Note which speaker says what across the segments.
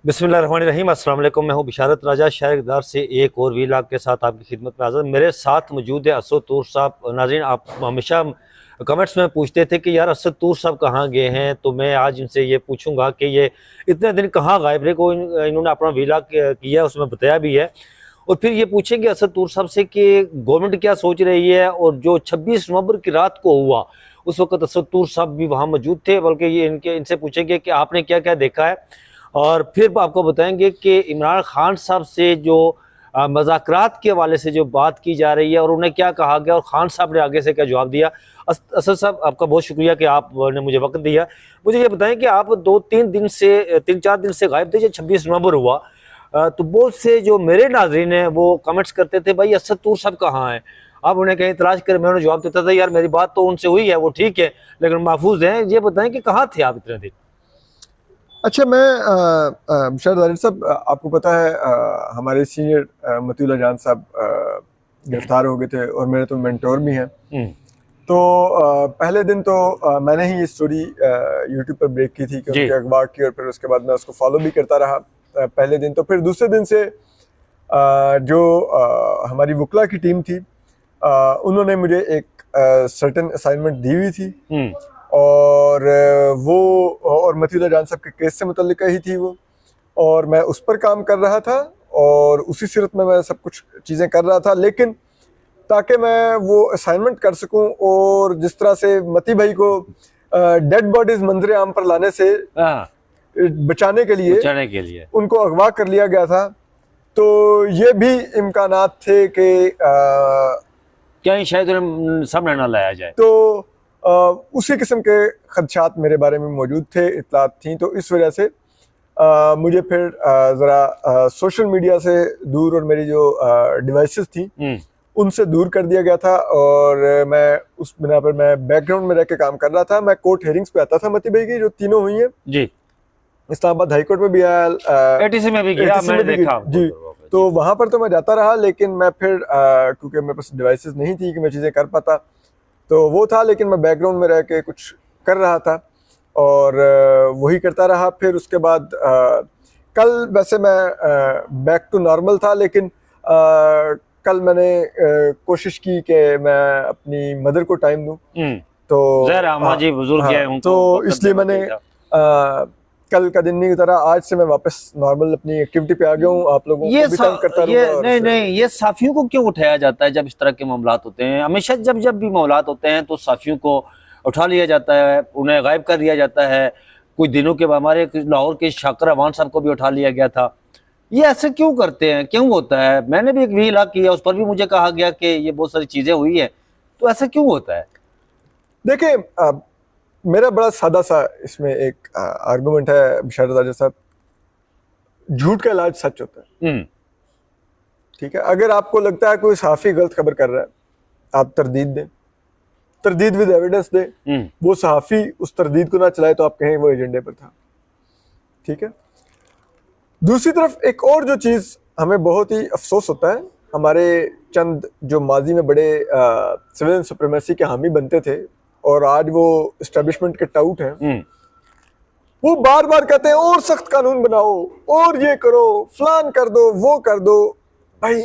Speaker 1: बिस्मिल्लाहिर्रहमानिर्रहीम। अस्सलाम वालेकुम। मैं हूं बिशारत राजा शायरदार से एक और वीलाग के साथ आपकी खिदमत में हाज़िर। मेरे साथ मौजूद है असद तूर साहब। नाज़रीन, आप हमेशा कमेंट्स में पूछते थे कि यार असद तूर साहब कहाँ गए हैं, तो मैं आज इनसे ये पूछूंगा कि ये इतने दिन कहाँ गायब रहे। को इन्होंने अपना वीलाग किया, उसमें बताया भी है। और फिर ये पूछेंगे असद तूर साहब से कि गवर्नमेंट क्या सोच रही है। और जो 26 नवंबर की रात को हुआ उस वक्त असद तूर साहब भी वहाँ मौजूद थे, बल्कि ये इनसे पूछेंगे कि आपने क्या क्या देखा है। और फिर आपको बताएंगे कि इमरान खान साहब से जो मज़ाकरात के हवाले से जो बात की जा रही है और उन्हें क्या कहा गया और खान साहब ने आगे से क्या जवाब दिया। असद साहब, आपका बहुत शुक्रिया कि आपने मुझे वक्त दिया। मुझे ये बताएं कि आप 3-4 दिन से गायब थे जब 26 नवंबर हुआ। तो बहुत से जो मेरे नाजरीन हैं वो कमेंट्स करते थे, भाई असद तूर साहब कहाँ हैं। आप उन्हें कहीं तलाश कर, मैं उन्हें जवाब देता था यार मेरी बात तो उनसे हुई है, वो ठीक है लेकिन महफूज हैं। ये बताएं कि कहाँ थे आप इतने दिन।
Speaker 2: अच्छा, मैं शायद वालिद साहब, आपको पता है हमारे सीनियर मतीउल्लाह जान साहब गिरफ्तार हो गए थे और मेरे तो मेंटोर भी हैं। तो पहले दिन तो मैंने ही ये स्टोरी यूट्यूब पर ब्रेक की थी कि उनके अखबार की, और फिर उसके बाद मैं उसको फॉलो भी करता रहा पहले दिन। तो फिर दूसरे दिन से जो हमारी वकला की टीम थी उन्होंने मुझे एक सर्टेन असाइनमेंट दी हुई थी, और वो और मतीउल्लाह जान साहब के केस से मुतल्लिक ही थी वो, और मैं उस पर काम कर रहा था और उसी सिरत में मैं सब कुछ चीज़ें कर रहा था। लेकिन ताकि मैं वो असाइनमेंट कर सकूं और जिस तरह से मती भाई को डेड बॉडीज मंजर आम पर लाने से बचाने के लिए उनको अगवा कर लिया गया था, तो ये भी इम्कानात थे कि
Speaker 1: क्या शायद उन्हें सामने ना लाया जाए।
Speaker 2: तो उसी किस्म के खदशात मेरे बारे में मौजूद थे, इतलात थी। तो इस वजह से मुझे फिर ज़रा सोशल मीडिया से दूर और मेरी जो डिवाइसेस थी उनसे दूर कर दिया गया था, और मैं उस बिना पर मैं बैकग्राउंड में रह के काम कर रहा था। मैं कोर्ट हेयरिंग्स पे आता था मती भाई की, जो तीनों हुई हैं जी। इस्लामाबाद हाई कोर्ट में भी आया,
Speaker 1: एटीसी में भी गया, मैंने देखा
Speaker 2: जी। तो वहाँ पर तो मैं जाता रहा, लेकिन मैं फिर क्योंकि मेरे पास डिवाइसेस नहीं थी कि मैं चीज़ें कर पाता, तो वो था। लेकिन मैं बैकग्राउंड में रह के कुछ कर रहा था और वही करता रहा। फिर उसके बाद कल वैसे मैं बैक टू नॉर्मल था, लेकिन कल मैंने कोशिश की कि मैं अपनी मदर को टाइम दूं, तो तो इसलिए मैंने कल का दिन नहीं गुजारा। आज से मैं वापस नॉर्मल अपनी एक्टिविटी पे आ गया हूँ। आप लोगों को भी तंग करता रहूंगा।
Speaker 1: नहीं, ये साफियों को क्यों उठाया जाता है जब इस तरह के मामलात होते हैं? हमेशा जब भी मामलात होते हैं तो साफियों को उठा लिया जाता है, उन्हें गायब कर दिया जाता है। कुछ दिनों के बाद हमारे लाहौर के शाकर अवान साहब को भी उठा लिया गया था। ये ऐसे क्यों करते हैं, क्यों होता है? मैंने भी एक वीला किया, उस पर भी मुझे कहा गया कि ये बहुत सारी चीजें हुई है, तो ऐसा क्यों होता है?
Speaker 2: देखिए, मेरा बड़ा सादा सा इसमें एक आर्गुमेंट है बिशारत राजा साहब, झूठ का इलाज सच होता है। ठीक है, अगर आपको लगता है कोई सहाफी गलत खबर कर रहा है, आप तरदीद दें, तरदीद विद एविडेंस दें। वो सहाफी उस तरदीद को ना चलाए तो आप कहें वो एजेंडे पर था। ठीक है। दूसरी तरफ एक और जो चीज़ हमें बहुत ही अफसोस होता है, हमारे चंद जो माजी में बड़े सिविल सुप्रीमेसी के हामी बनते थे और आज वो एस्टेब्लिशमेंट के टाउट हैं, वो बार बार कहते हैं और सख्त कानून बनाओ और ये करो, फलान कर दो, वो कर दो। भाई,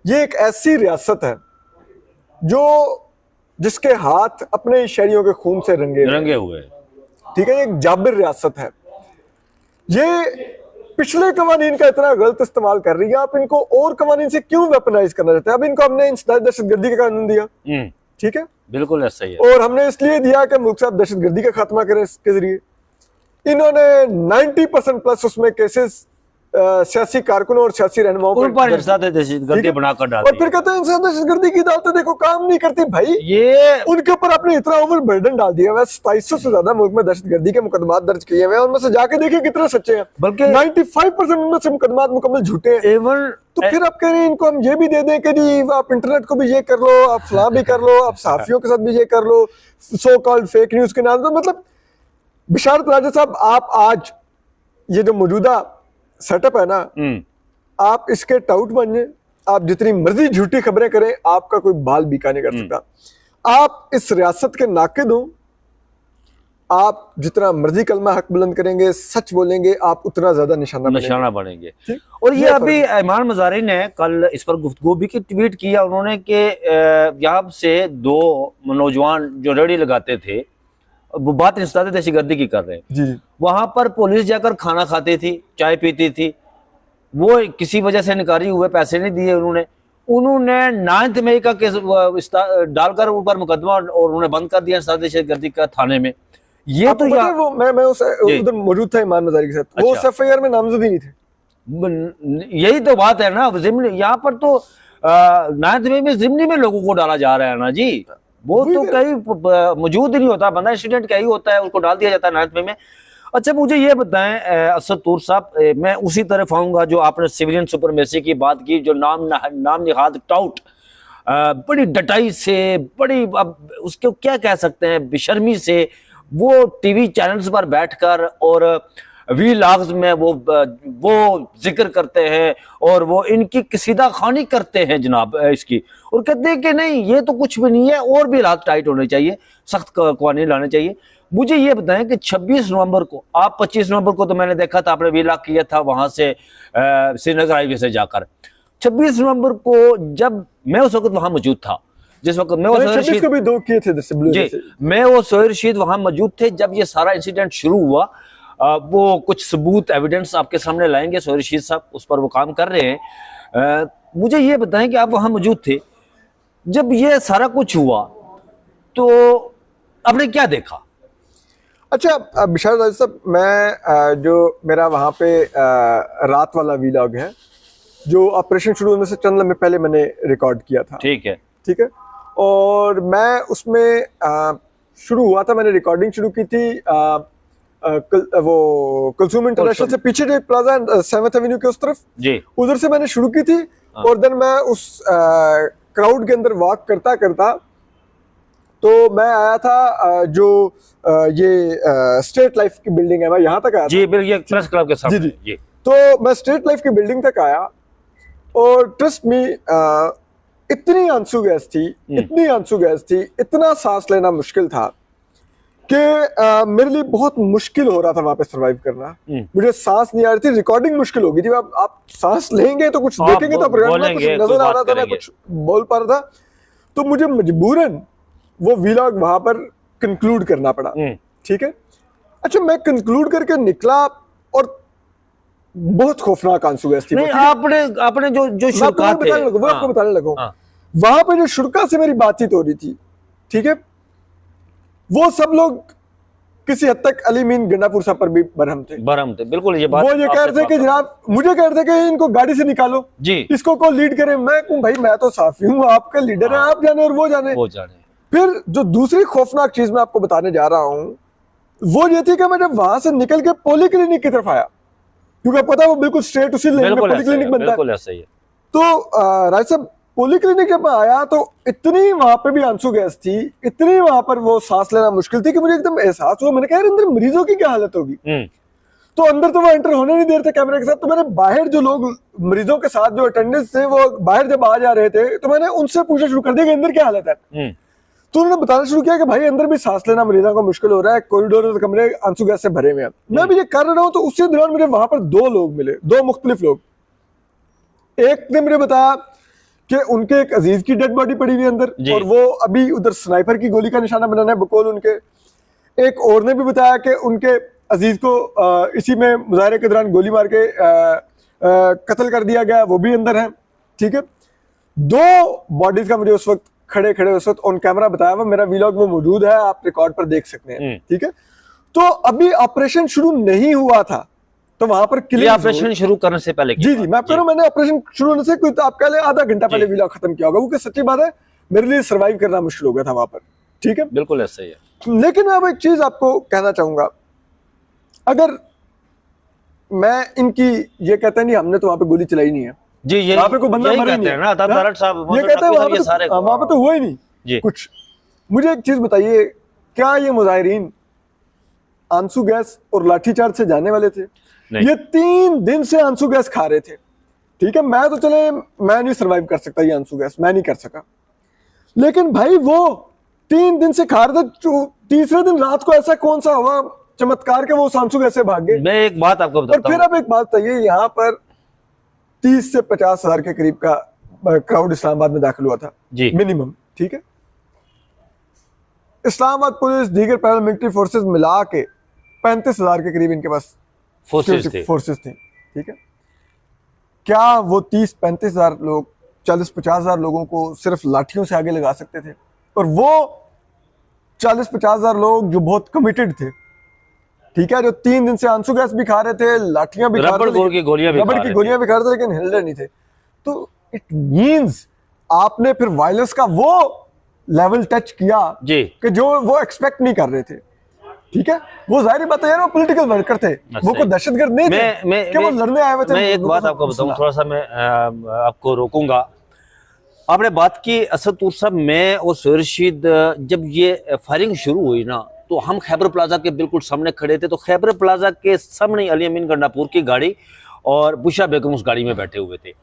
Speaker 2: ये एक ऐसी रियासत है जो जिसके हाथ अपने शहरियों के खून से रंगे
Speaker 1: हुए।
Speaker 2: ठीक है, एक जाबिर रियासत है। ये पिछले कवानीन का इतना गलत इस्तेमाल कर रही है, आप इनको और कवानीन से क्यों वेपनाइज करना चाहते हैं? अब इनको हमने दहशतगर्दी का कानून दिया, ठीक है,
Speaker 1: बिल्कुल ऐसा ही है,
Speaker 2: और हमने इसलिए दिया कि मुल्क साहब दहशतगर्दी का खात्मा करें इसके जरिए। इन्होंने 90% प्लस उसमें केसेस सियासी कारकुनों और सियासी रहनुमाओं
Speaker 1: पर दहशतगर्दी बनाकर डाल दी,
Speaker 2: और फिर कहते हैं दहशतगर्दी की अदालतें देखो काम नहीं करती। भाई, ये उनके ऊपर आपने इतना ओवर बर्डन डाल दिया। वैसे 2700 से ज्यादा मुल्क में दहशतगर्दी के मुकदमात दर्ज किए हुए हैं, उनमें से जाके देखिए कितने सच्चे हैं, बल्कि 95% उनमें से मुकदमात मुकम्मल झूठे हैं। तो फिर आप कह रहे हैं इनको हम ये भी दे दें कि जी आप इंटरनेट को भी ये कर लो, आप फलां भी कर लो, आप सहाफियों के साथ भी ये कर लो, सो कॉल्ड फेक न्यूज के नाम। तो मतलब बिशारत राजा साहब, आप आज ये जो मौजूदा सेटअप है ना, आप इसके टाउट बन जाए, आप जितनी मर्जी झूठी खबरें करें, आपका कोई बाल बीका नहीं कर सकता। आप इस रियासत के नाकिद हो, आप जितना मर्जी कलमा हक बुलंद करेंगे, सच बोलेंगे, आप उतना ज्यादा निशाना
Speaker 1: बनेंगे।
Speaker 2: ठीक?
Speaker 1: और ये अभी ईमान मज़ारी ने कल इस पर गुफ्तगू भी की, ट्वीट किया उन्होंने कि यहाँ से 2 नौजवान जो रेडी लगाते थे, वो बात नहीं सुनाते, दहशतगर्दी की कर रहे हैं
Speaker 2: जी।
Speaker 1: वहां पर पुलिस जाकर खाना खाती थी, चाय पीती थी, वो किसी वजह से निकारी हुए, पैसे नहीं दिए उन्होंने 9 मई का केस डालकर ऊपर मुकदमा और उन्हें बंद कर दिया दहशतगर्दी का थाने में। ये तो
Speaker 2: वो मैं उधर मौजूद था ईमान मज़ारी के साथ।
Speaker 1: अच्छा।
Speaker 2: वो एफआईआर में नामजद ही नहीं थे।
Speaker 1: यही तो बात है ना, यहाँ पर तो 9 मई में जिम्नी में लोगों को डाला जा रहा है ना जी, वो तो कहीं मौजूद ही नहीं होता बंदा, इंसिडेंट क्या ही होता है, उसको डाल दिया जाता है 9 मई में। अच्छा मुझे ये बताएं असद तूर साहब, मैं उसी तरफ आऊंगा जो आपने सिविलियन सुपरमेसी की बात की, जो नाम निहाद टाउट बड़ी डटाई से, बड़ी अब उसको क्या कह सकते हैं, बेशर्मी से वो टीवी चैनल्स पर बैठकर और वीलॉग्स में वो जिक्र करते हैं और वो इनकी कसीदा खानी करते हैं जनाब इसकी, और कहते हैं कि नहीं ये तो कुछ भी नहीं है, और भी हालात टाइट होने चाहिए, सख्त कानून लाने चाहिए। मुझे ये बताएं कि 26 नवंबर को, आप 25 नवंबर को तो मैंने देखा था आपने वीलॉग किया था वहां से श्रीनगर हाईवे से जाकर, 26 नवंबर को जब मैं उस वक्त वहां मौजूद था, जिस वक्त मैं वो सोहेल रशीद वहां मौजूद थे जब ये सारा इंसिडेंट शुरू हुआ। वो कुछ सबूत एविडेंस आपके सामने लाएंगे, सोहेल रशीद साहब उस पर वो काम कर रहे हैं। मुझे ये बताएं कि आप वहां मौजूद थे जब ये सारा कुछ हुआ, तो आपने क्या देखा?
Speaker 2: अच्छा बिशारत राजा साहब, मैं जो मेरा वहाँ पे रात वाला वीलॉग है, जो ऑपरेशन शुरू होने से चंद लम्हे पहले मैंने रिकॉर्ड किया था।
Speaker 1: ठीक है।
Speaker 2: और मैं उसमें शुरू हुआ था, मैंने रिकॉर्डिंग शुरू की थी वो कुलसुम इंटरनेशनल से पीछे जो प्लाजा 7th एवेन्यू के उस तरफ
Speaker 1: जी,
Speaker 2: उधर से मैंने शुरू की थी। और देन मैं उस क्राउड के अंदर वॉक करता करता तो मैं आया था जो ये स्टेट लाइफ की बिल्डिंग है, मैं यहाँ तक आया
Speaker 1: जी, ये प्रेस क्लब के सामने।
Speaker 2: जी। तो मैं स्टेट लाइफ की बिल्डिंग तक आया और ट्रस्ट मी इतनी आंसू गैस थी, इतना सांस लेना मुश्किल था कि मेरे लिए बहुत मुश्किल हो रहा था वहां पे सरवाइव करना। मुझे सांस नहीं आ रही थी, रिकॉर्डिंग मुश्किल हो गई थी। आप सांस लेंगे तो कुछ देखेंगे तो प्रोग्राम में कुछ नजर आ रहा था, मैं कुछ बोल पा रहा था, तो मुझे मजबूरन वो वीलॉग वहां पर कंक्लूड करना पड़ा। ठीक है। अच्छा मैं कंक्लूड करके निकला और बहुत खौफनाक आंसू गैस थी।
Speaker 1: नहीं, आपने जो शुरुआत
Speaker 2: आपको बताने लगा वहां पे जो शुरुआत से मेरी बातचीत हो रही थी, ठीक है, वो सब लोग किसी हद तक अली मीन गंडापुर साहब पर भी बरहम थे।
Speaker 1: बिल्कुल। ये बात
Speaker 2: वो ये कह रहे थे कि जनाब, मुझे कह रहे थे कि इनको गाड़ी से निकालो
Speaker 1: जी, इसको
Speaker 2: को लीड करे। मैं कहूं भाई मैं तो साफी हूँ, आपका लीडर है, आप जाने और वो जाने। फिर जो दूसरी खौफनाक चीज मैं आपको बताने जा रहा हूँ वो ये थी कि मैं जब वहां से निकल के पोली क्लिनिक की तरफ आया, क्योंकि आपको पता है वो बिल्कुल स्ट्रेट उसी लेन में पोली क्लिनिक बनता है। तो राज साहब पोली क्लिनिक जब मैं आया तो इतनी वहां पे भी आंसू गैस थी, इतनी वहां पर वो सांस लेना मुश्किल थी कि मुझे एकदम एहसास हुआ, मैंने कहा अंदर मरीजों की क्या हालत होगी। तो अंदर तो वो एंटर होने नहीं दे रहे थे कैमरे के साथ, तो मैंने बाहर जो लोग मरीजों के साथ जो अटेंडेंट्स थे वो बाहर जब आ जा रहे थे तो मैंने उनसे पूछना शुरू कर दिया कि अंदर क्या हालत है। तो उन्होंने बताना शुरू किया कि भाई अंदर भी सांस लेना मरीजों को मुश्किल हो रहा है, कॉरिडोर के कमरे आंसू गैस से भरे हुए हैं। मैं भी ये कर रहा हूँ तो उसी दौरान मुझे वहां पर 2 लोग मिले, 2 मुख्तलिफ लोग। एक ने मुझे बताया कि उनके एक अजीज की डेड बॉडी पड़ी हुई अंदर और वो अभी उधर स्नाइपर की गोली का निशाना बनाना है बकौल उनके। एक और ने भी बताया कि उनके अजीज को इसी में मुजाहरे के दौरान गोली मार के कत्ल कर दिया गया, वो भी अंदर है। ठीक है। 2 बॉडीज का मुझे उस वक्त खड़े उस वक्त ऑन कैमरा बताया हुआ, मेरा वीलॉग में मौजूद है, आप रिकॉर्ड पर देख सकते हैं। ठीक है। तो अभी ऑपरेशन शुरू नहीं हुआ था तो वहां पर
Speaker 1: ऑपरेशन शुरू करने से पहले
Speaker 2: जी मैं आपको कह, मैंने ऑपरेशन शुरू होने से कोई तो आप कह ले आधा घंटा पहले वीलॉग खत्म किया होगा, क्योंकि सच्ची बात है मेरे लिए सर्वाइव करना मुश्किल हो गया था वहां पर। ठीक है।
Speaker 1: बिल्कुल ऐसा ही है।
Speaker 2: लेकिन मैं अब एक चीज आपको कहना चाहूंगा, अगर मैं इनकी ये कहते नहीं हमने तो वहां पे गोली चलाई नहीं है
Speaker 1: जी, ये
Speaker 2: वहां पे कोई बंदा मरा नहीं है ना, ये कहते हैं वहां पे तो हुआ ही नहीं कुछ। मुझे एक चीज बताइए, क्या ये मुजाहिरीन आंसू गैस और लाठीचार्ज से जाने वाले थे? ये 3 दिन से आंसू गैस खा रहे थे। ठीक है। मैं तो चले मैं नहीं सर्वाइव कर सकता ये आंसू गैस, मैं नहीं कर सका, लेकिन भाई वो 3 दिन से खा रहे थे। तीसरे दिन रात को ऐसा कौन सा हुआ चमत्कार के वो सांसू कैसे भाग गए।
Speaker 1: मैं एक बात आपको
Speaker 2: और
Speaker 1: बताता
Speaker 2: फिर
Speaker 1: हूँ।
Speaker 2: अब एक बात बताइए, यहाँ पर 30 से 50 हजार के करीब का क्राउड इस्लामाबाद में दाखिल हुआ था
Speaker 1: जी
Speaker 2: मिनिमम, ठीक है। इस्लामाबाद पुलिस दीगर पैरामिलिट्री फोर्सेस मिला के 35,000 के करीब इनके पास फोर्सेस थी, ठीक है। क्या वो 30-35 हजार लोग 40-50 हजार लोगों को सिर्फ लाठियों से आगे लगा सकते थे? और वो 40-50 हजार लोग जो बहुत कमिटेड थे, ठीक है, जो 3 दिन से आंसू गैस भी खा रहे थे, लाठियां भी खा
Speaker 1: रबड़
Speaker 2: रहे थे,
Speaker 1: की गोलियां भी
Speaker 2: रबड़ की गोलियां भी खा रहे थे, लेकिन हिल रहे नहीं थे। तो इट मींस आपने फिर वायलेंस का वो लेवल टच किया
Speaker 1: जी
Speaker 2: कि जो वो एक्सपेक्ट नहीं कर रहे थे, ठीक है। वो जाहिर बात है यार, वो पॉलिटिकल वर्कर थे, वो कोई दहशतगर्द नहीं थे कि वो लड़ने आए हुए थे।
Speaker 1: मैं एक बात आपको बताऊं, थोड़ा सा मैं आपको रोकूंगा। आपने बात की असद तूर साहब, मैं और सोहेल रशीद जब ये फायरिंग शुरू हुई ना, तो हम खैबर प्लाजा के बिल्कुल सामने खड़े थे। तो खैबर प्लाजा के सामने अली अमीन गंडापुर की गाड़ी और बुशा बेगम उस गाड़ी में बैठे हुए थे।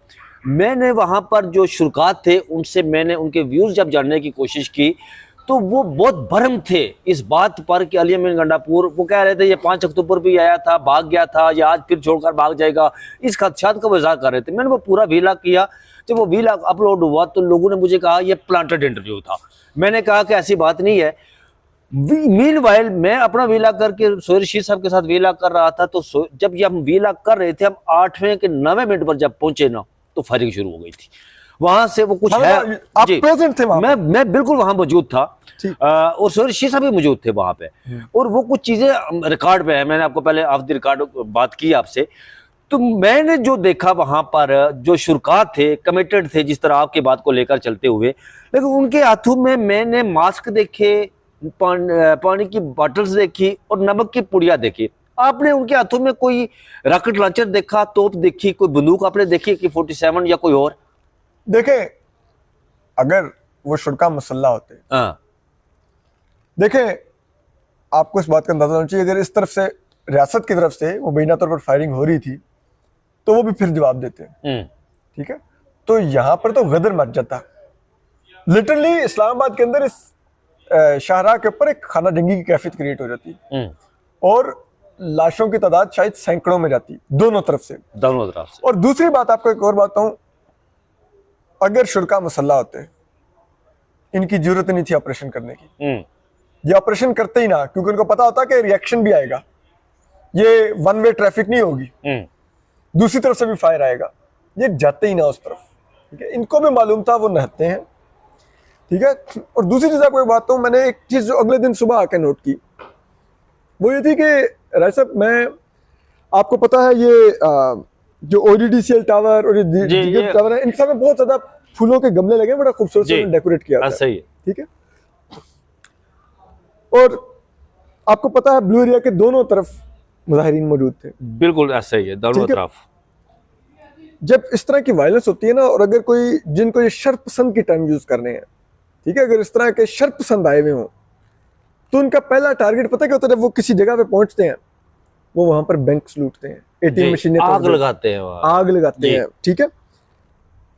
Speaker 1: मैंने वहां पर जो शुरकात थे उनसे मैंने उनके व्यूज जब जानने की कोशिश की, तो वो बहुत भरम थे इस बात पर कि अली अमीन गंडापुर, वो कह रहे थे ये 5 अक्टूबर भी आया था, भाग गया था, या आज फिर छोड़कर भाग जाएगा, इस खदशात का वजह कर रहे थे। मैंने वो पूरा वीला किया। जब वो वीला अपलोड हुआ तो लोगों ने मुझे कहा ये प्लांटेड इंटरव्यू था। मैंने कहा कि ऐसी बात नहीं है। मीनवाइल मैं अपना वीला करके सोहेल रशीद साहब के साथ वीला कर रहा था। तो जब ये हम वीला कर रहे थे, हम 8वें के 9वें मिनट पर जब पहुंचे ना, तो फायरिंग शुरू हो गई थी। वहां से वो कुछ है,
Speaker 2: आप प्रेजेंट थे वहां?
Speaker 1: मैं बिल्कुल वहां मौजूद था, और सोहेल रशीद साहब भी मौजूद थे वहां पे। और वो कुछ चीजें रिकॉर्ड पे है, मैंने आपको पहले ऑफ द रिकॉर्ड बात की आपसे। तो मैंने जो देखा वहां पर, जो शुरकात थे, कमिटेड थे जिस तरह आपकी बात को लेकर चलते हुए, लेकिन उनके हाथों में मैंने मास्क देखे, पानी की बॉटल्स देखी और नमक की पुड़िया देखी। आपने उनके हाथों में कोई रॉकेट लॉन्चर देखा, तोप देखी, कोई बंदूक आपने देखी कि 47 या कोई और?
Speaker 2: देखे, अगर वो शुरका मुसल्ला होते, देखे, आपको इस बात का अंदाजा होना चाहिए, अगर इस तरफ से रियासत की तरफ से वो बेना तौर पर फायरिंग हो रही थी तो वो भी फिर जवाब देते, ठीक है। तो यहाँ पर तो गदर मच जाता। लिटरली इस्लामाबाद के अंदर इस शाहराह के ऊपर एक खाना जंगी की कैफियत क्रिएट हो जाती और लाशों की तादाद शायद सैकड़ों में जाती, दोनों तरफ से। और दूसरी बात, आपको एक और बात कहूं, अगर शुरका मुसल्ला होते, इनकी जरूरत नहीं थी ऑपरेशन करने की। ये ऑपरेशन करते ही ना, क्योंकि उनको पता होता कि रिएक्शन भी आएगा, ये वन वे ट्रैफिक नहीं होगी, दूसरी तरफ से भी फायर आएगा, ये जाते ही ना उस तरफ, ठीक है। इनको भी मालूम था वो नहते हैं, ठीक है। और दूसरी चीज आपको एक बात कहूं, मैंने एक चीज जो अगले दिन सुबह आके नोट की, वो ये थी कि राय साहब, मैं, आपको पता है ये जो ODDCL टावर और ये टावर है, इन सब में बहुत ज्यादा फूलों के गमले लगे, बड़ा खूबसूरत से डेकोरेट किया था,
Speaker 1: सही है,
Speaker 2: ठीक है। और आपको पता है ब्लू एरिया के दोनों तरफ मुजाहिरीन मौजूद थे,
Speaker 1: बिल्कुल ऐसा ही है, दोनों तरफ।
Speaker 2: जब इस तरह की वायलेंस होती है ना, और अगर कोई, जिनको ये शर्त पसंद की टर्म यूज करने हैं, ठीक है, अगर इस तरह के शर्त पसंद आए हुए हों, तो उनका पहला टारगेट पता क्या होता है? जब वो किसी जगह पे पहुंचते हैं, वो वहां पर बैंक लूटते हैं, ATM मशीनें
Speaker 1: आग लगाते हैं,
Speaker 2: आग लगाते हैं, ठीक है।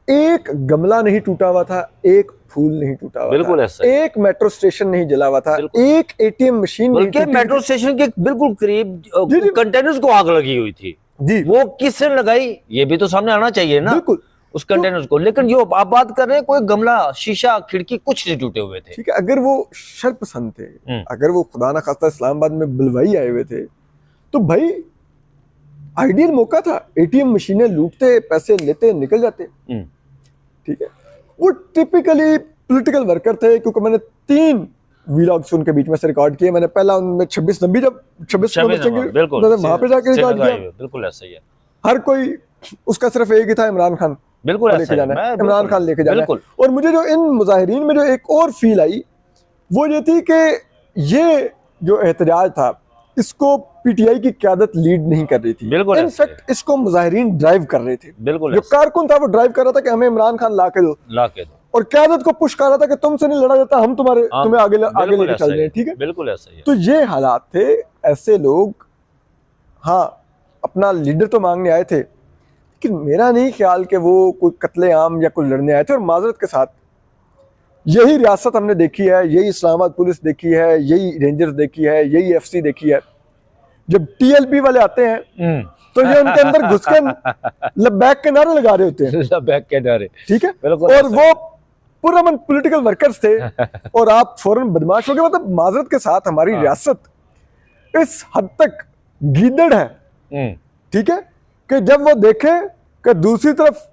Speaker 2: एक गमला नहीं टूटा हुआ था, एक फूल नहीं टूटा हुआ
Speaker 1: बिल्कुल
Speaker 2: था,
Speaker 1: ऐसा,
Speaker 2: एक मेट्रो स्टेशन नहीं जला हुआ था, एक ATM मशीन नहीं,
Speaker 1: बल्कि मेट्रो स्टेशन के बिल्कुल करीब कंटेनर्स को आग लगी हुई थी जी। वो किसने लगाई, ये भी तो सामने आना चाहिए ना, बिल्कुल, उस कंटेनर्स को। लेकिन जो आप बात कर रहे हैं, कोई गमला, शीशा, खिड़की कुछ नहीं टूटे हुए थे,
Speaker 2: ठीक है। अगर वो शर पसंद थे, अगर वो खुदा ना खास्ता इस्लामाबाद में बुलवाई आए हुए थे, तो भाई आइडियल मौका था, ATM मशीनें लूटते, पैसे लेते, निकल जाते, ठीक है। वो टिपिकली पॉलिटिकल वर्कर थे, क्योंकि मैंने 3 व्लॉग्स उनके बीच में से रिकॉर्ड किए। मैंने पहला उनमें 26 नंबी, जब 26 वहां पे जाके रिकॉर्ड किया,
Speaker 1: बिल्कुल ऐसा ही है।
Speaker 2: हर कोई उसका सिर्फ एक ही था, इमरान खान,
Speaker 1: बिल्कुल
Speaker 2: लेके जाना है, इमरान खान लेके जाना है। और मुझे जो इन मुजाहिरीन में जो एक और फील आई, वो ये थी कि ये जो एहतजाज था, इसको PTI की क़यादत लीड नहीं कर रही थी, इनफैक्ट इसको मुजाहिरीन ड्राइव कर रहे थे। बिल्कुल, जो कारकुन था वो ड्राइव कर रहा था कि हमें इमरान खान ला के दो, और क़यादत को पुश कर रहा था कि तुमसे नहीं लड़ा जाता, हम तुम्हें आगे लेके चल रहे हैं, ठीक है। बिल्कुल ऐसा ही। तो ये हालात थे, ऐसे लोग, हाँ, अपना लीडर तो मांगने आए थे, लेकिन मेरा नहीं ख्याल कि वो कोई कत्ले आम या कोई लड़ने आए थे। और माजरत के साथ, यही रियासत हमने देखी है, यही इस्लामाबाद पुलिस देखी है, यही रेंजर्स देखी है, यही एफसी देखी है। जब टीएलपी वाले आते हैं तो ये उनके अंदर घुस के लबैक के नारे लगा रहे होते हैं,
Speaker 1: लबैक के नारे,
Speaker 2: ठीक है।
Speaker 1: बिल्कुल
Speaker 2: और वो पूरा मन पॉलिटिकल वर्कर्स थे और आप फौरन बदमाश हो गए। मतलब माजरत के साथ हमारी रियासत इस हद तक गीदड़ है, ठीक है, कि जब वो देखे कि दूसरी तरफ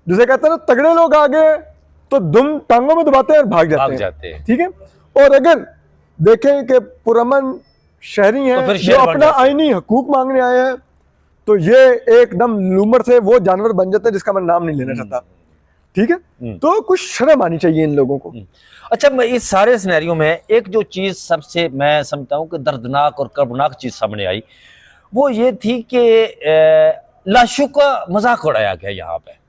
Speaker 2: जिसे कहते हैं ना तगड़े लोग आ गए तो दुम टांगों में दबाते हैं और भाग जाते हैं, ठीक है। और अगर देखें कि पुरअमन शहरी हैं
Speaker 1: तो
Speaker 2: जो अपना आईनी हकूक मांगने आए हैं, तो ये एकदम लूमर से वो जानवर बन जाते हैं जिसका मैं नाम नहीं लेना चाहता, ठीक है। तो कुछ शर्म आनी चाहिए इन लोगों को।
Speaker 1: अच्छा, मैं इस सारे सिनेरियो में एक जो चीज सबसे मैं समझता हूँ कि दर्दनाक और कर्बनाक चीज सामने आई, वो ये थी कि लाशों का मजाक उड़ाया गया यहाँ पे।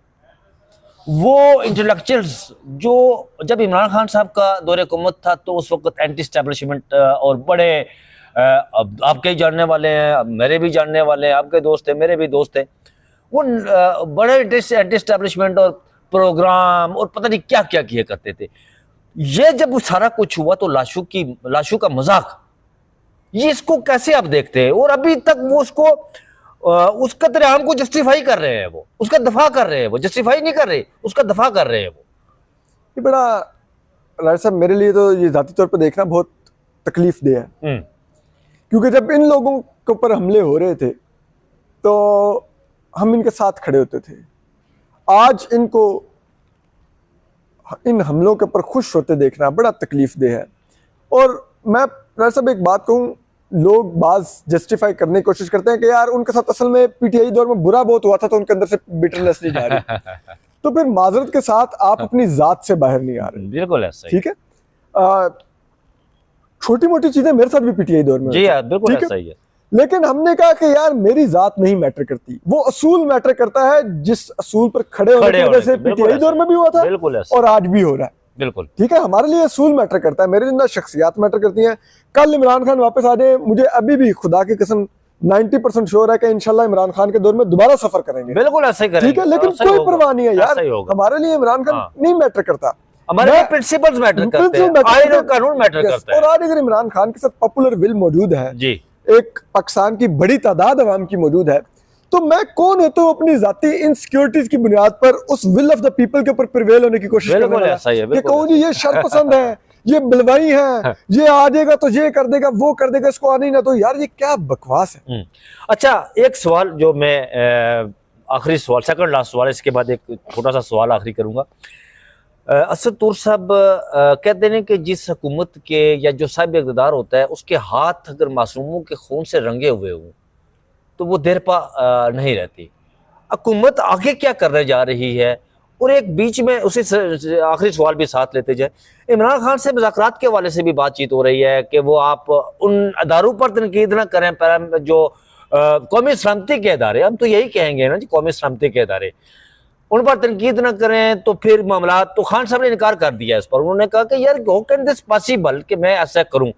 Speaker 1: वो इंटेलेक्चुअल्स जो जब इमरान खान साहब का दौरे हुकूमत था तो उस वक्त एंटी स्टैब्लिशमेंट और बड़े आपके जानने वाले हैं, मेरे भी जानने वाले हैं, आपके दोस्त हैं, मेरे भी दोस्त हैं, वो बड़े एंटी स्टैब्लिशमेंट और प्रोग्राम और पता नहीं क्या क्या किया करते थे। ये जब वो सारा कुछ हुआ तो लाशों का मजाक, ये इसको कैसे आप देखते हैं? और अभी तक वो उसको उस कत्लेआम को जस्टिफाई कर रहे हैं, वो उसका दफा कर रहे हैं, वो जस्टिफाई नहीं कर रहे, उसका दफा कर रहे हैं वो।
Speaker 2: ये बड़ा राय साहब मेरे लिए तो ये जाती तौर पर देखना बहुत तकलीफ दे है, क्योंकि जब इन लोगों के ऊपर हमले हो रहे थे तो हम इनके साथ खड़े होते थे। आज इनको इन हमलों के ऊपर खुश होते देखना बड़ा तकलीफ दे है। और मैं राय साहब एक बात कहूँ, लोग बाज जस्टिफाई करने की कोशिश करते हैं कि यार उनके साथ असल में पीटीआई दौर में बुरा बहुत हुआ था तो उनके अंदर से बिटरनेस नहीं जा रही। तो फिर माजरत के साथ आप अपनी जात से बाहर नहीं आ रहे।
Speaker 1: बिल्कुल ऐसा,
Speaker 2: ठीक है। छोटी मोटी चीजें मेरे साथ भी पीटीआई दौर में,
Speaker 1: जी हाँ, बिल्कुल ऐसा ही है।
Speaker 2: लेकिन हमने कहा कि यार मेरी जात नहीं मैटर करती, वो असूल मैटर करता है, जिस असूल पर खड़े होने की वजह से पीटीआई दौर में भी हुआ था और आज भी हो रहा है।
Speaker 1: बिल्कुल
Speaker 2: ठीक है, हमारे लिए असूल मैटर करता है, मेरे जिंदा शख्सियात मैटर करती हैं। कल इमरान खान वापस आ जाए, मुझे अभी भी खुदा की कसम 90% श्योर है कि इंशाल्लाह इमरान खान के दौर में दोबारा सफर करेंगे।
Speaker 1: बिल्कुल ऐसा ही करेंगे,
Speaker 2: ठीक है। लेकिन कोई परवाह नहीं है यार, हमारे लिए इमरान खान नहीं मैटर करता,
Speaker 1: हमारे लिए प्रिंसिपल्स मैटर करते हैं, आईन और कानून मैटर करता है।
Speaker 2: और आज अगर इमरान खान के साथ पॉपुलर विल मौजूद है
Speaker 1: जी,
Speaker 2: एक पाकिस्तान की बड़ी तादाद अवाम की मौजूद है, तो मैं कौन होता हूँ अपनी जाती इनसिक्योरिटीज की बुनियाद पर उस विल ऑफ द पीपल के ऊपर प्रिवेल होने की कोशिश करने वाला कि कहूँ जी ये शरपसंद है, ये बलवाई है, ये आ जाएगा तो ये कर देगा, वो कर देगा, इसको आने ना। तो यार ये क्या बकवास है।
Speaker 1: अच्छा, एक सवाल जो मैं आखिरी सवाल, सेकंड लास्ट सवाल, इसके बाद एक छोटा सा सवाल आखिरी करूंगा। असद तूर साहब कहते हैं कि जिस हुकूमत के या जो साहिब इक़्तिदार होता है उसके हाथ अगर मासूमों के खून से रंगे हुए हों तो वो देर पा नहीं रहती। हुकूमत आगे क्या करने जा रही है? और एक बीच में उसी आखिरी सवाल भी साथ लेते जाए, इमरान खान से मुज़ाकरात के हवाले से भी बातचीत हो रही है कि वो आप उन अदारों पर तनकीद ना करें जो कौमी सलामती के अदारे, हम तो यही कहेंगे ना जी, कौमी सलामती के अदारे, उन पर तनकीद ना करें तो फिर मामला। तो खान साहब ने इनकार कर दिया इस पर, उन्होंने कहा कि यार हाउ कैन दिस पॉसिबल कि मैं ऐसा करूं।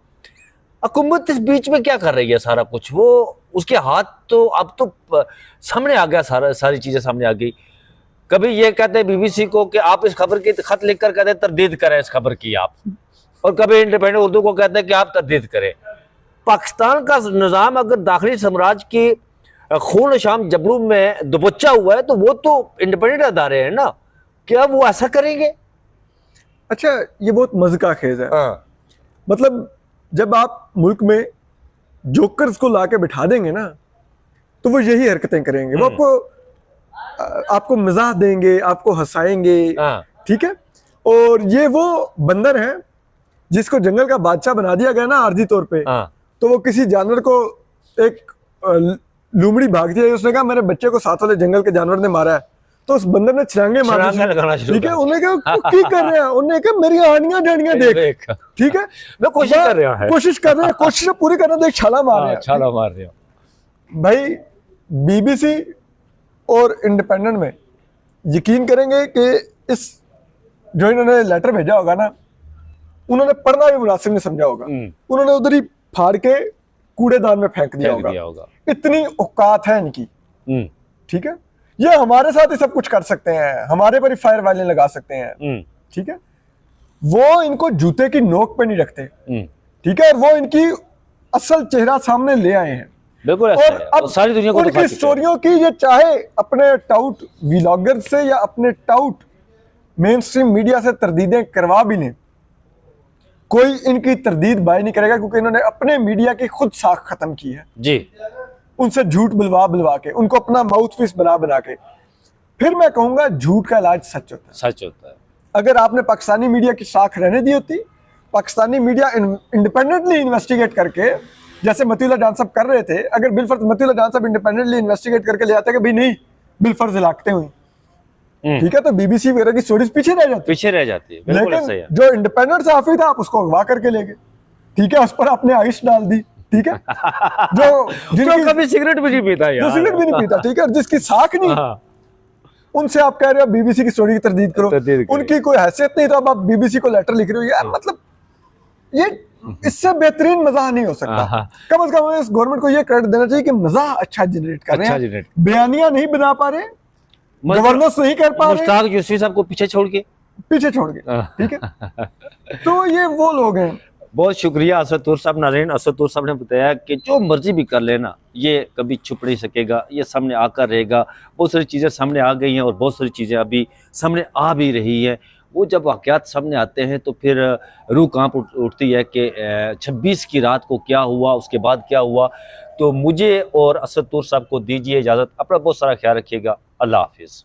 Speaker 1: हुकूमत इस बीच में क्या कर रही है? सारा कुछ वो उसके हाथ तो अब तो सामने आ गया, सारी चीजें सामने आ गई। कभी ये कहते हैं बीबीसी को कि आप इस खबर की खत लिखकर कहते हैं तरदीद करें इस खबर की आप, और कभी इंडिपेंडेंट उर्दू को कहते हैं कि आप तरदीद करें। पाकिस्तान का निज़ाम अगर दाखिली साम्राज्य की खून शाम जबरू में दुबच्चा हुआ है तो वो तो इंडिपेंडेंट अदारे हैं ना, क्या वो ऐसा करेंगे?
Speaker 2: अच्छा, ये बहुत मज़े खेज है। मतलब जब आप मुल्क में जोकर्स को लाके बिठा देंगे ना तो वो यही हरकतें करेंगे, वो आपको मजाक देंगे, आपको हंसाएंगे, ठीक है। और ये वो बंदर है जिसको जंगल का बादशाह बना दिया गया ना आर्जी तौर पे, तो वो किसी जानवर को, एक लूमड़ी भागती है, उसने कहा मेरे बच्चे को साथ वाले जंगल के जानवर ने मारा है, तो उस बंदर ने छलांगे मारना, ठीक है। उन्हें कहा की कर रहे हैं, उन्हें कहा मेरी आनियां डानियां देख, ठीक है,
Speaker 1: मैं कोशिश कर रहा हूं,
Speaker 2: कोशिश पूरी कर रहे हैं, देख छाला मार रहे हैं भाई। बीबीसी और इंडिपेंडेंट में यकीन करेंगे कि इस जो इन्होंने लेटर भेजा होगा ना, उन्होंने पढ़ना भी मुनासिब नहीं समझा होगा, उन्होंने उधर ही फाड़ के कूड़ेदान में फेंक दिया होगा। इतनी औकात है इनकी, ठीक है। ये हमारे साथ ही सब कुछ कर सकते हैं, हमारे पर ही फायर वायलेंस लगा सकते हैं, ठीक है। वो इनको जूते की नोक पे नहीं रखते,
Speaker 1: हम्म,
Speaker 2: ठीक है, और वो इनकी असल चेहरा सामने ले आए हैं।
Speaker 1: बिल्कुल ऐसा
Speaker 2: और
Speaker 1: है,
Speaker 2: अब
Speaker 1: और सारी दुनिया को दिखा
Speaker 2: उनकी
Speaker 1: चुके हैं।
Speaker 2: स्टोरियों की ये चाहे अपने टाउट व्लॉगर से या अपने टाउट मेन स्ट्रीम मीडिया से तरदीदें करवा भी लें, कोई इनकी तरदीद बाय नहीं करेगा, क्योंकि इन्होंने अपने मीडिया की खुद साख खत्म की है,
Speaker 1: जी,
Speaker 2: उनसे झूठ बुलवा बुलवा के, उनको अपना माउथ पीस बना बना के। फिर मैं कहूंगा झूठ का इलाज सच होता है।
Speaker 1: सच होता है।
Speaker 2: अगर आपने पाकिस्तानी मीडिया की साख रहने दी होती, पाकिस्तानी मीडिया इंडिपेंडेंटली इन्वेस्टिगेट करके, जैसे मतीउल्लाह जान साहब कर रहे थे, अगर बिलफर्ज मतीउल्लाह जान साहब इंडिपेंडेंटली इन्वेस्टिगेट करके ले आते कि भाई नहीं बिलफर्ज हिलाकते हुई, ठीक है, तो बीबीसी वगैरह की स्टोरीज पीछे रह जाती।
Speaker 1: पीछे रह जाती है, बिल्कुल ऐसा ही है।
Speaker 2: लेकिन जो इंडिपेंडेंट सहाफी था, आप उसको अगवा करके ले गए, ठीक है, उस पर आपने आइस डाल दी, ठीक है,
Speaker 1: जो कभी सिगरेट भी नहीं पीता
Speaker 2: जो
Speaker 1: यार,
Speaker 2: सिगरेट भी नहीं पीता, ठीक है, और जिसकी साख नहीं,
Speaker 1: हाँ,
Speaker 2: उनसे आप कह रहे हो बीबीसी की स्टोरी की तरदीद करो,
Speaker 1: तरदीद करो।
Speaker 2: उनकी कोई हैसियत नहीं, तो अब आप बीबीसी को लेटर लिख रहे हो यार, मतलब ये इससे बेहतरीन मजाक नहीं हो सकता।
Speaker 1: हाँ।
Speaker 2: कम से कम इस गवर्नमेंट को ये क्रेडिट देना चाहिए कि मजाक अच्छा जनरेट कर रहे
Speaker 1: अच्छा
Speaker 2: हैं,
Speaker 1: जनरेट।
Speaker 2: बयानियां नहीं बना पा रहे,
Speaker 1: मतलब
Speaker 2: गवर्नेंस नहीं कर पा रहे,
Speaker 1: मुश्ताक यूसुफी साहब को पीछे छोड़ के,
Speaker 2: पीछे छोड़ के, ठीक है। तो ये वो लोग हैं।
Speaker 1: बहुत शुक्रिया असद तूर साहब। नाज़रीन, असद तूर साहब ने बताया कि जो मर्जी भी कर लेना, ये कभी छुप नहीं सकेगा, ये सामने आकर रहेगा। बहुत सारी चीज़ें सामने आ गई हैं और बहुत सारी चीज़ें अभी सामने आ भी रही हैं। वो जब वाक़यात सामने आते हैं तो फिर रूह कांप उठती है कि 26 की रात को क्या हुआ, उसके बाद क्या हुआ। तो मुझे और असद तूर साहब को दीजिए इजाज़त। अपना बहुत सारा ख्याल रखिएगा। अल्लाह हाफिज़।